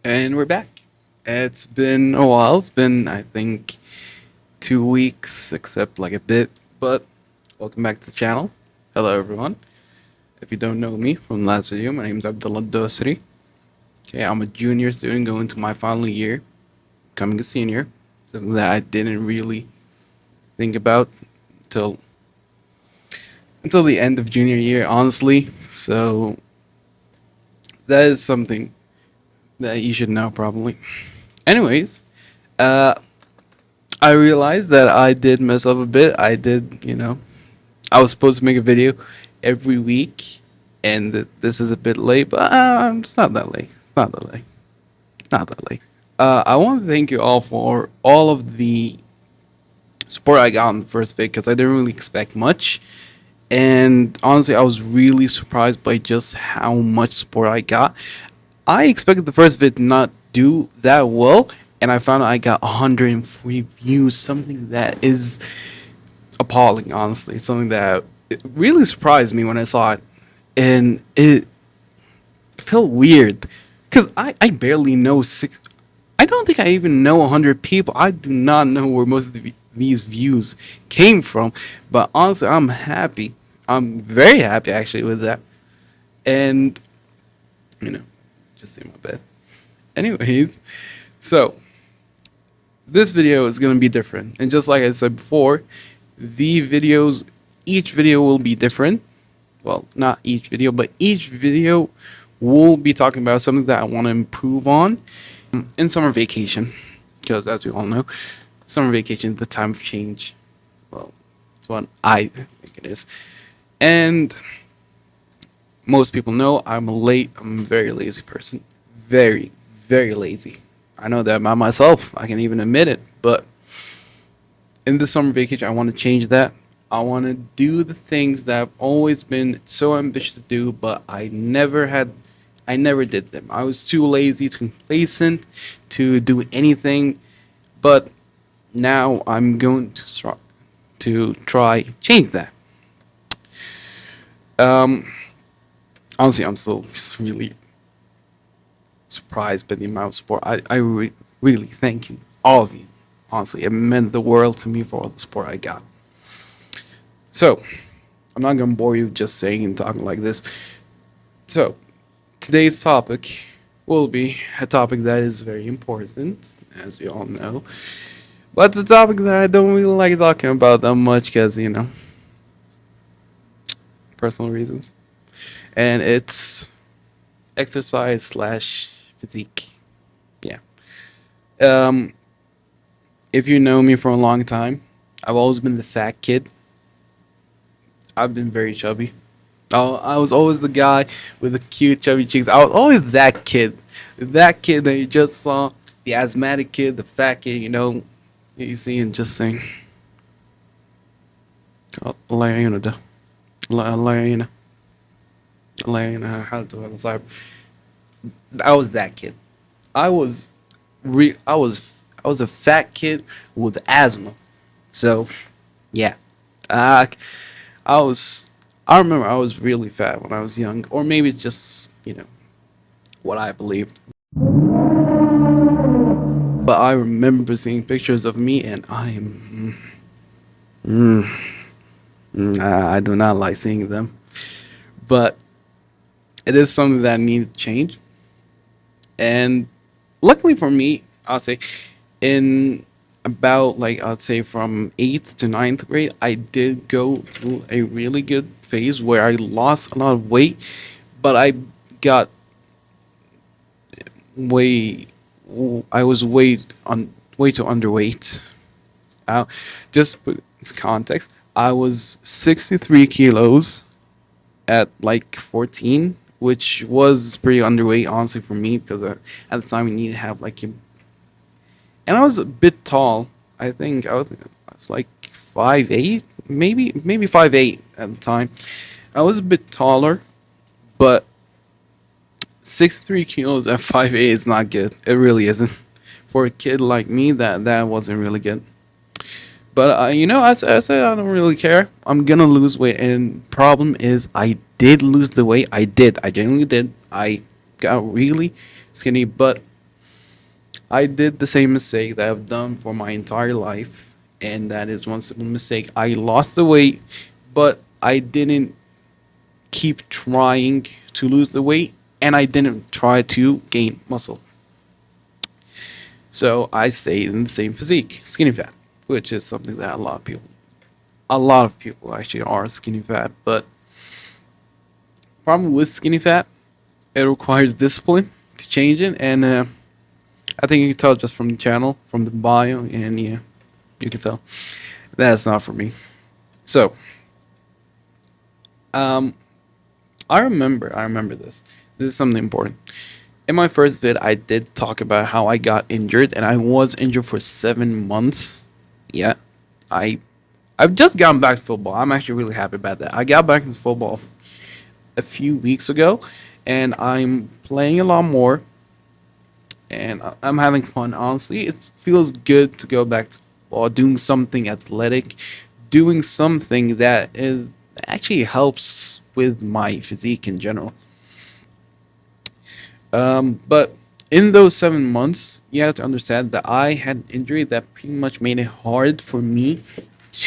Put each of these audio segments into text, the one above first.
And we're back. It's been a while. It's been, I think, 2 weeks, except like a bit. But welcome back to the channel. Hello, everyone. If you don't know me from the last video, my name is Abdullah Dosri. Okay, I'm a junior student going to my final year, becoming a senior. Something that I didn't really think about until until the end of junior year, honestly. So that is something that you should know, probably. Anyways, uh, I realized that I did mess up a bit. I was supposed to make a video every week, and this is a bit late, but it's not that late. It's not that late. Not that late. I want to thank you all for all of the support I got on the first vid because I didn't really expect much. And honestly, I was really surprised by just how much support I got. I expected the first vid to not do that well, and I found out I got 103 views, something that is appalling, honestly. It's something that it really surprised me when I saw it. And it felt weird because I barely know six. I don't think I even know 100 people. I do not know where most of these views came from. But honestly, I'm happy. I'm very happy actually with that. And, you know, just in my bed. Anyways, so this video is going to be different. And just like I said before, each video will be different. Well, not each video, but each video will be talking about something that I want to improve on in summer vacation. Because as we all know, summer vacation is the time of change. Well, that's what I think it is. And most people know I'm a very lazy person. Very, very lazy. I know that about myself. I can even admit it. But in this summer vacation, I want to change that. I want to do the things that I've always been so ambitious to do, but I never did them. I was too lazy, too complacent to do anything. But now I'm going to try change that. Um, Honestly, I'm still just really surprised by the amount of support. Really thank you, all of you. Honestly, it meant the world to me for all the support I got. So, I'm not gonna bore you just saying and talking like this. So, today's topic will be a topic that is very important, as we all know. But it's a topic that I don't really like talking about that much because, personal reasons. And it's exercise slash physique. Yeah. Um, if you know me for a long time, I've always been the fat kid. I've been very chubby. I was always the guy with the cute chubby cheeks. I was always that kid that you just saw, the asthmatic kid, the fat kid. You see and just saying, "Layana, Layana, Layana." How do I say? I was that kid. I was, I was a fat kid with asthma. So, yeah, uh, I was. I remember I was really fat when I was young, or maybe it's just what I believed. But I remember seeing pictures of me, and I am. I do not like seeing them, but it is something that needed to change. And luckily for me, I'll say, in about like I'd say from eighth to ninth grade, I did go through a really good phase where I lost a lot of weight, but I got way I was way too underweight. Uh, just put into context, I was 63 kilos at like 14, which was pretty underweight honestly for me because at the time we needed to have and I was a bit tall. I was like 5'8", maybe 5'8" at the time. I was a bit taller, but 63 kilos at 5'8" is not good. It really isn't. For a kid like me, that wasn't really good. But I said I don't really care. I'm gonna lose weight, and problem is, I did lose the weight. I did. I genuinely did. I got really skinny, but I did the same mistake that I've done for my entire life, and that is one simple mistake. I lost the weight, but I didn't keep trying to lose the weight, and I didn't try to gain muscle. So I stayed in the same physique, skinny fat, which is something that a lot of people actually are skinny fat. But problem with skinny fat, it requires discipline to change it, and I think you can tell just from the channel, from the bio, and yeah, you can tell that's not for me. So, um, I remember this. This is something important. In my first vid, I did talk about how I got injured, and I was injured for 7 months. Yeah, I, I've just gotten back to football. I'm actually really happy about that. I got back into football a few weeks ago, and I'm playing a lot more, and I'm having fun. Honestly, it feels good to go back to football, doing something athletic, doing something that actually helps with my physique in general. But in those 7 months, you have to understand that I had an injury that pretty much made it hard for me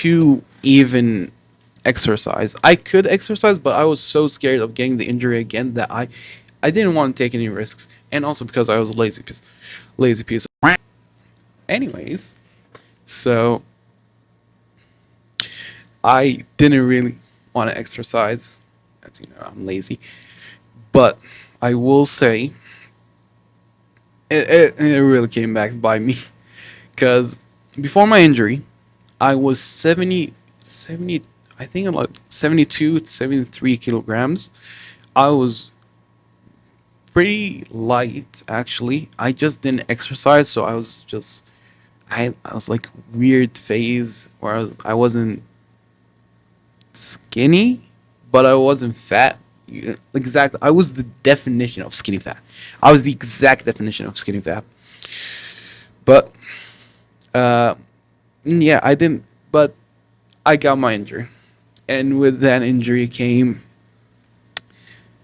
to even exercise. I could exercise, but I was so scared of getting the injury again that I didn't want to take any risks, and also because I was a lazy piece. Anyways, so I didn't really want to exercise. As you know, I'm lazy, but I will say it really came back by me because before my injury, I was 70. I think I'm like 72 to 73 kilograms. I was pretty light actually. I just didn't exercise, so I was like weird phase where I wasn't skinny, but I wasn't fat. Exactly, I was the definition of skinny fat. I was the exact definition of skinny fat. But uh, yeah, I didn't. But I got my injury, and with that injury came,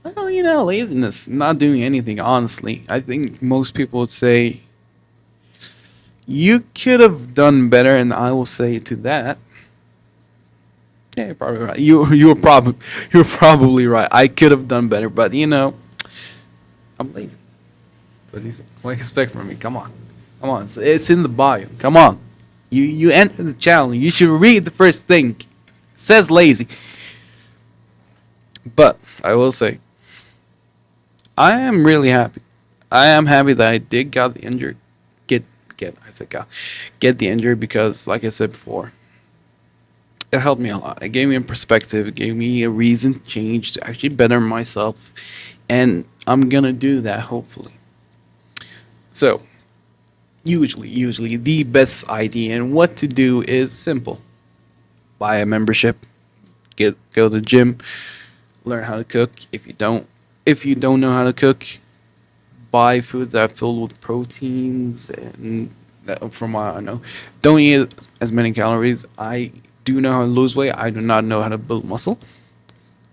well, laziness, not doing anything. Honestly, I think most people would say you could have done better, and I will say to that, yeah, you're probably right. You're probably right. I could have done better, but I'm lazy. So what do you think? What do you expect from me? Come on. It's in the bio. Come on. You enter the channel. You should read the first thing. It says lazy. But I will say, I am really happy. I am happy that I did got the injured. Get I said get the injury because, like I said before, it helped me a lot. It gave me a perspective. It gave me a reason to change to actually better myself, and I'm gonna do that hopefully. So usually the best idea and what to do is simple: buy a membership, go to the gym, learn how to cook. If you don't know how to cook, buy foods that are filled with proteins and that, from what I know, don't eat as many calories. I do know how to lose weight. I do not know how to build muscle.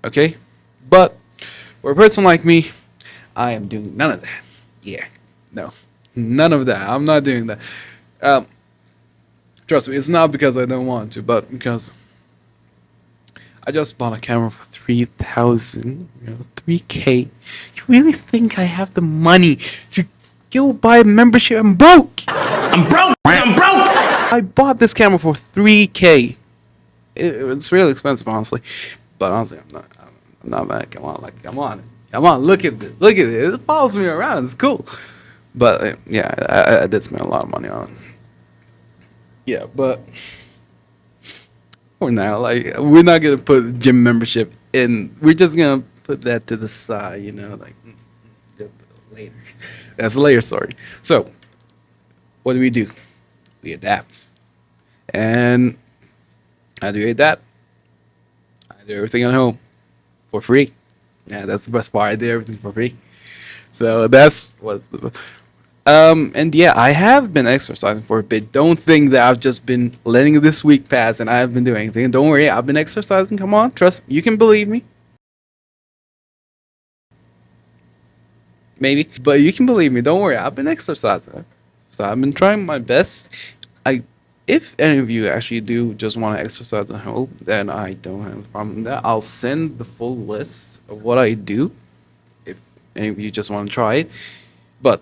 Okay, but for a person like me, I am doing none of that. Yeah, no, none of that. I'm not doing that. Um, Trust me, it's not because I don't want to, but because I just bought a camera for 3,000, 3K. You really think I have the money to go buy a membership? I'm broke. I'm broke. I'm broke. I bought this camera for 3K. It's really expensive, honestly. But honestly, I'm not mad. Come on, come on. Look at this. Look at this. It follows me around. It's cool. But yeah, I did spend a lot of money on it. Yeah, but for now, like we're not gonna put gym membership in. We're just gonna put that to the side, like just later. That's a later story. So, what do? We adapt, and how do we adapt? I do everything at home for free. Yeah, that's the best part. I do everything for free. So that's what's the and yeah, I have been exercising for a bit. Don't think that I've just been letting this week pass and I haven't been doing anything. Don't worry, I've been exercising. Come on, trust me. You can believe me. Maybe, but you can believe me. Don't worry, I've been exercising. So I've been trying my best. I, if any of you actually do just want to exercise at home, then I don't have a problem with that. I'll send the full list of what I do if any of you just want to try it. But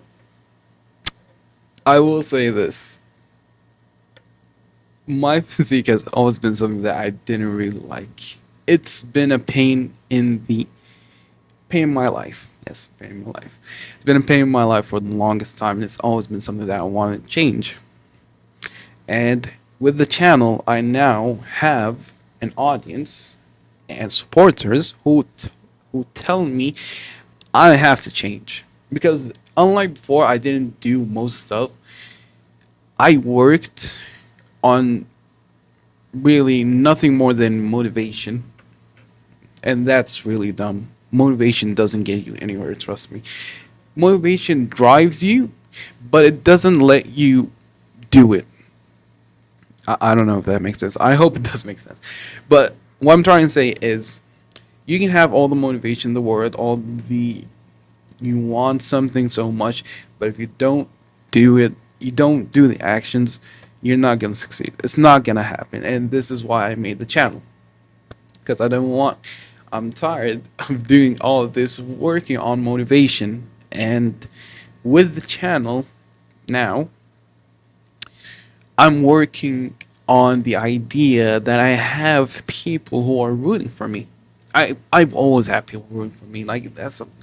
I will say this: my physique has always been something that I didn't really like. It's been a pain in my life. Yes, pain in my life. It's been a pain in my life for the longest time, and it's always been something that I wanted to change. And with the channel, I now have an audience and supporters who tell me I have to change, because unlike before, I didn't do most stuff. I worked on really nothing more than motivation, and that's really dumb. Motivation doesn't get you anywhere, trust me. Motivation drives you, but it doesn't let you do it. I don't know if that makes sense. I hope it does make sense. But what I'm trying to say is, you can have all the motivation in the world, all the you want something so much, but if you don't do it, you don't do the actions, you're not gonna succeed. It's not gonna happen. And this is why I made the channel. Because I don't want I'm tired of doing all of this working on motivation, and with the channel now I'm working on the idea that I have people who are rooting for me. I've always had people rooting for me. Like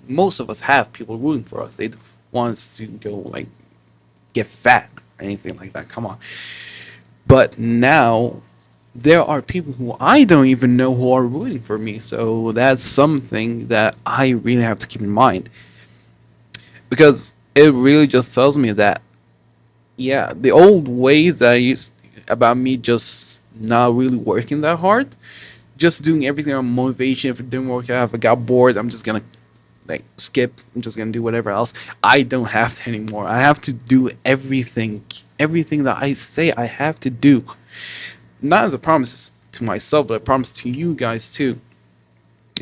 most of us have people rooting for us. They don't want us to go like get fat or anything like that. Come on. But now there are people who I don't even know who are rooting for me. So that's something that I really have to keep in mind, because it really just tells me that, yeah, the old ways that I used about me just not really working that hard, just doing everything on motivation. If it didn't work out, if I got bored, I'm just gonna like skip. I'm just gonna do whatever else. I don't have to anymore. I have to do everything that I say I have to do. Not as a promise to myself, but a promise to you guys too.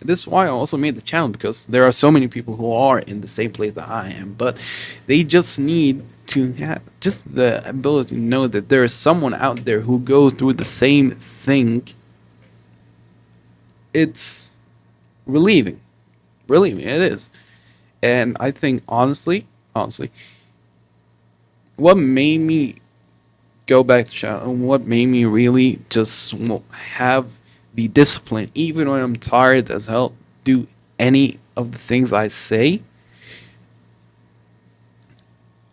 This is why I also made the channel, because there are so many people who are in the same place that I am, but they just need to have just the ability to know that there is someone out there who goes through the same thing. It's relieving. Relieving, it is. And I think honestly, what made me go back to channel and what made me really just have the discipline, even when I'm tired as hell, do any of the things I say.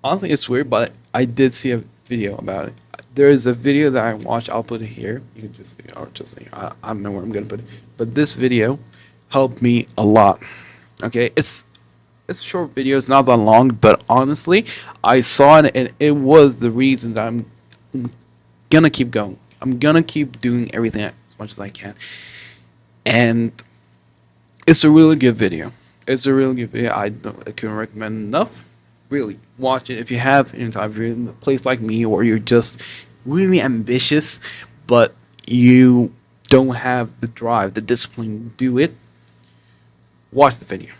Honestly, it's weird, but I did see a video about it. There is a video that I watched. I'll put it here. You can just, or just, I don't know where I'm gonna put it. But this video helped me a lot. Okay, it's a short video. It's not that long, but honestly, I saw it and it was the reason that I'm gonna keep going. I'm gonna keep doing everything as much as I can, and it's a really good video. It's a really good video. I couldn't recommend enough. Really, watch it if you have any time. If you're in a place like me, or you're just really ambitious, but you don't have the drive, the discipline to do it. Watch the video.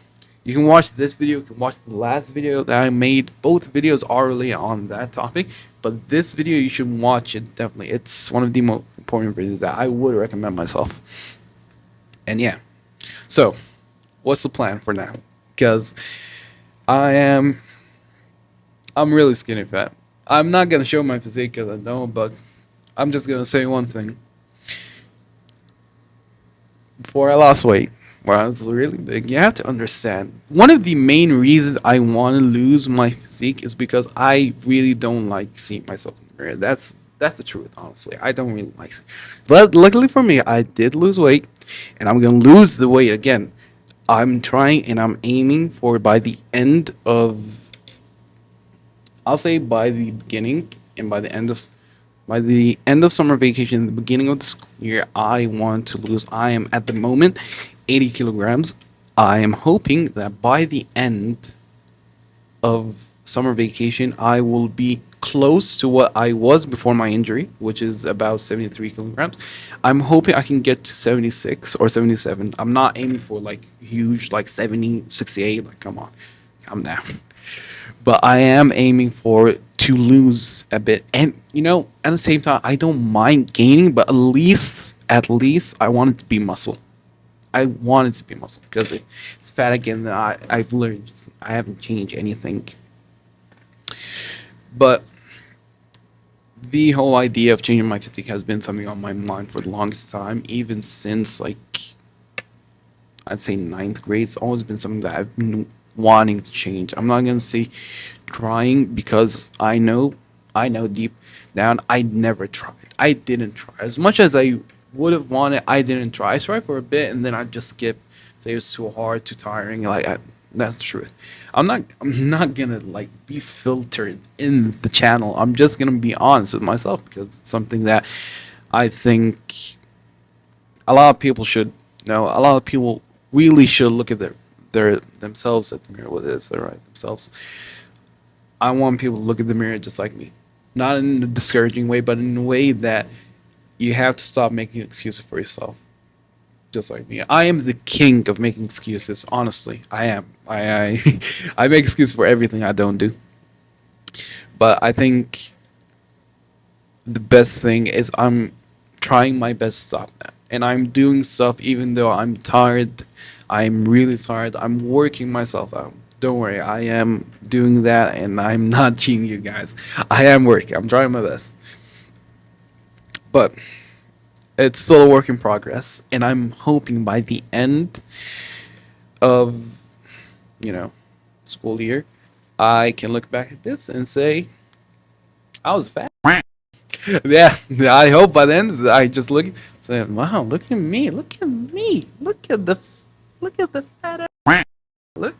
You can watch this video. You can watch the last video that I made. Both videos are really on that topic, but this video you should watch it definitely. It's one of the most important videos that I would recommend myself. And yeah, so what's the plan for now? Because I am I'm really skinny fat. I'm not gonna show my physique because I don't, but I'm just gonna say one thing. Before I lost weight, when I was really big, you have to understand. One of the main reasons I want to lose my physique is because I really don't like seeing myself in the mirror. That's the truth, honestly. I don't really like seeing. But luckily for me, I did lose weight, and I'm gonna lose the weight again. I'm trying and I'm aiming for by the end of I'll say by the beginning and by the end of summer vacation, the beginning of the school year, I want to lose. I am at the moment 80 kilograms. I am hoping that by the end of summer vacation, I will be close to what I was before my injury, which is about 73 kilograms. I'm hoping I can get to 76 or 77. I'm not aiming for like huge, like 70, 68. Like, come on, calm down. But I am aiming for to lose a bit. And at the same time, I don't mind gaining, but at least I want it to be muscle. I want it to be muscle because it's fat again. That I've learned. I haven't changed anything. But the whole idea of changing my physique has been something on my mind for the longest time, even since like I'd say ninth grade. It's always been something that I've been wanting to change. I'm not gonna say trying because I know deep down I never tried. I didn't try as much as I would have wanted. I didn't try. I tried for a bit and then I just skip. Say it was too hard, too tiring. That's the truth. I'm not gonna like be filtered in the channel. I'm just gonna be honest with myself because it's something that I think a lot of people should know. A lot of people really should look at their themselves at the mirror. What is it, right? Themselves. I want people to look at the mirror just like me, not in a discouraging way, but in a way that you have to stop making excuses for yourself. Just like me, I am the king of making excuses. Honestly, I am. I make excuses for everything I don't do. But I think the best thing is I'm trying my best to stop that. And I'm doing stuff even though I'm tired. I'm really tired. I'm working myself out. Don't worry, I am doing that and I'm not cheating you guys. I am working. I'm trying my best. But it's still a work in progress. And I'm hoping by the end of, you know, school year, I can look back at this and say, I was fat. Yeah, I hope by then I just say, wow, look at me, look at me, look at the fat ass. Look,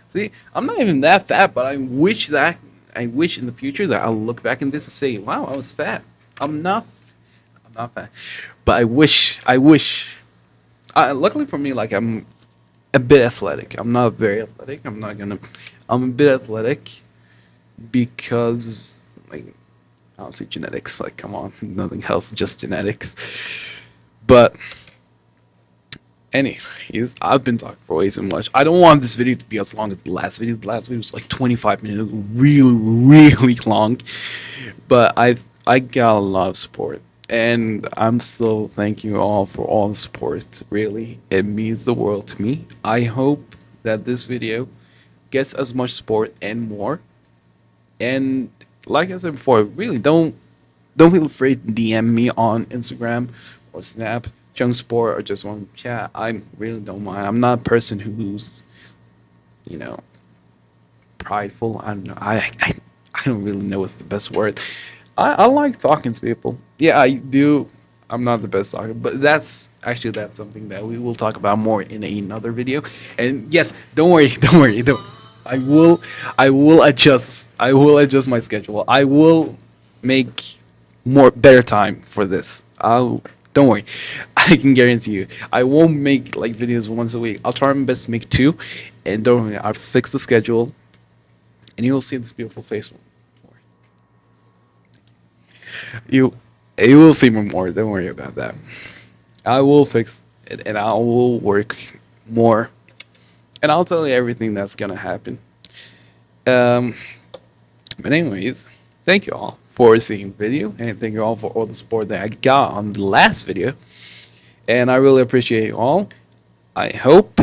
see, I'm not even that fat, but I wish in the future that I'll look back in this and say, wow, I was fat. I'm not, I'm not fat, but I wish. Luckily for me, like I'm a bit athletic. I'm not very athletic. I'm a bit athletic because like I don't see genetics. Like, come on, nothing else, just genetics. But, anyways, I've been talking for way too much. I don't want this video to be as long as the last video. The last video was like 25 minutes, really, really long. But I got a lot of support, and I'm still thanking you all for all the support. Really, it means the world to me. I hope that this video gets as much support and more. And like I said before, really don't feel afraid to DM me on Instagram or Snap, Junk Sport, or just want to chat. I really don't mind. I'm not a person who's, you know, prideful. I don't know. I don't really know what's the best word. I like talking to people. Yeah, I do. I'm not the best talker, but that's something that we will talk about more in another video. And yes, don't worry, don't worry, don't. I will, I will adjust my schedule. I will make more better time for this. Don't worry, I can guarantee you. I won't make like videos once a week. I'll try my best to make two, and don't worry, I'll fix the schedule, and you will see this beautiful face. You you will see me more. Don't worry about that. I will fix it and I will work more. And I'll tell you everything that's gonna happen. Um but anyways, thank you all for seeing the video and thank you all for all the support that I got on the last video. And I really appreciate you all. I hope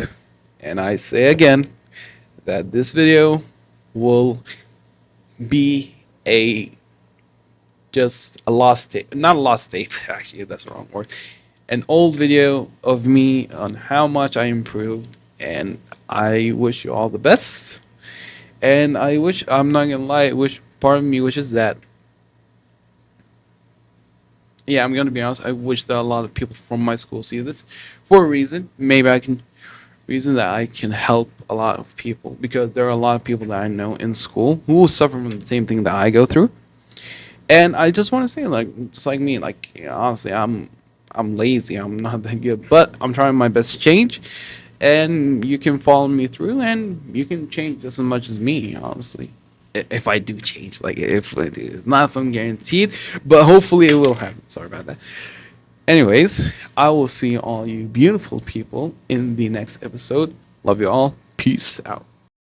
and I say again that this video will be a just a lost tape, not a lost tape, actually, that's the wrong word. An old video of me on how much I improved, and I wish you all the best. And I'm not gonna lie, I wish part of me wishes that, yeah, I'm gonna be honest, I wish that a lot of people from my school see this for a reason. Maybe reason that I can help a lot of people because there are a lot of people that I know in school who suffer from the same thing that I go through. And I just want to say, like, just like me, like, honestly, I'm lazy. I'm not that good, but I'm trying my best to change. And you can follow me through, and you can change just as much as me, honestly. If I do change, like, if I do, it's not something guaranteed, but hopefully it will happen. Sorry about that. Anyways, I will see all you beautiful people in the next episode. Love you all. Peace out.